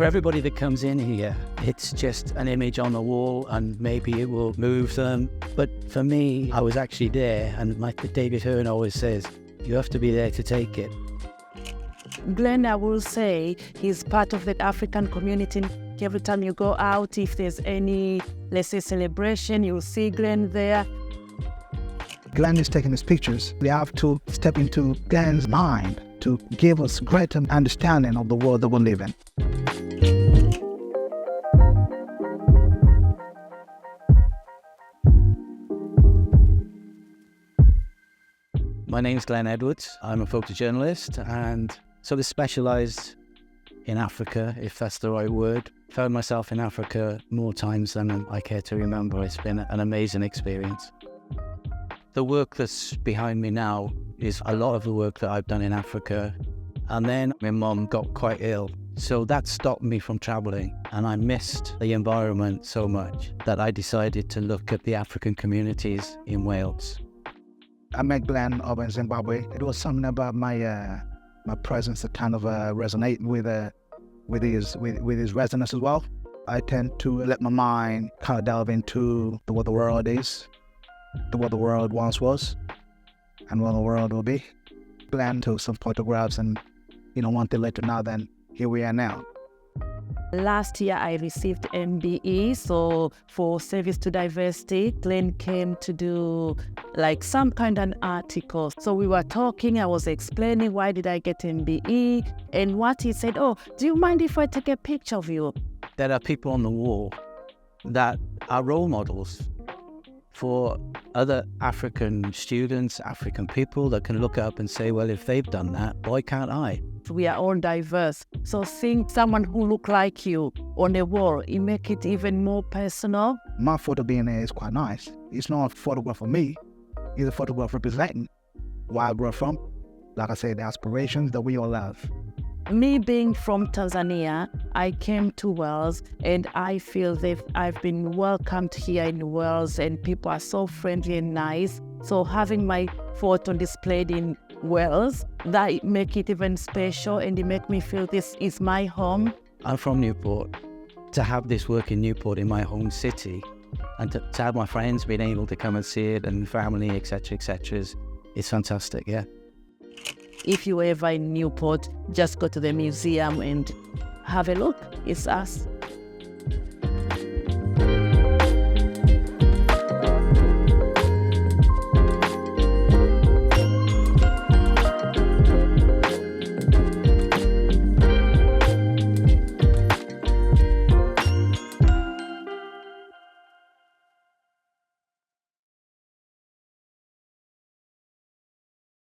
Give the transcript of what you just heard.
For everybody that comes in here, it's just an image on the wall and maybe it will move them. But for me, I was actually there, and like David Hearn always says, you have to be there to take it. Glenn, I will say, he's part of the African community. Every time you go out, if there's any, let's say, celebration, you'll see Glenn there. Glenn is taking his pictures. We have to step into Glenn's mind to give us greater understanding of the world that we live in. My name's Glenn Edwards. I'm a photojournalist and sort of specialised in Africa, if that's the right word. Found myself in Africa more times than I care to remember. It's been an amazing experience. The work that's behind me now is a lot of the work that I've done in Africa. And then my mum got quite ill. So that stopped me from travelling, and I missed the environment so much that I decided to look at the African communities in Wales. I met Glenn over in Zimbabwe. It was something about my presence that kind of resonated with his resonance as well. I tend to let my mind kind of delve into what the world is, what the world once was, and what the world will be. Glenn took some photographs, and 1 day later now, then here we are now. Last year, I received MBE, so for Service to Diversity. Glenn came to do like some kind of an article. So we were talking, I was explaining why did I get MBE, and what he said, oh, do you mind if I take a picture of you? There are people on the wall that are role models for other African students, African people that can look up and say, well, if they've done that, why can't I? We are all diverse. So seeing someone who look like you on a wall, it make it even more personal. My photo being there is quite nice. It's not a photograph of me. It's a photograph representing where I grew from. Like I said, the aspirations that we all have. Me being from Tanzania, I came to Wales and I feel that I've been welcomed here in Wales and people are so friendly and nice. So having my photo displayed in Wales, that make it even special and it make me feel this is my home. I'm from Newport. To have this work in Newport, in my home city, and to have my friends being able to come and see it and family, etc., it's fantastic, yeah. If you're ever in Newport, just go to the museum and have a look. It's us.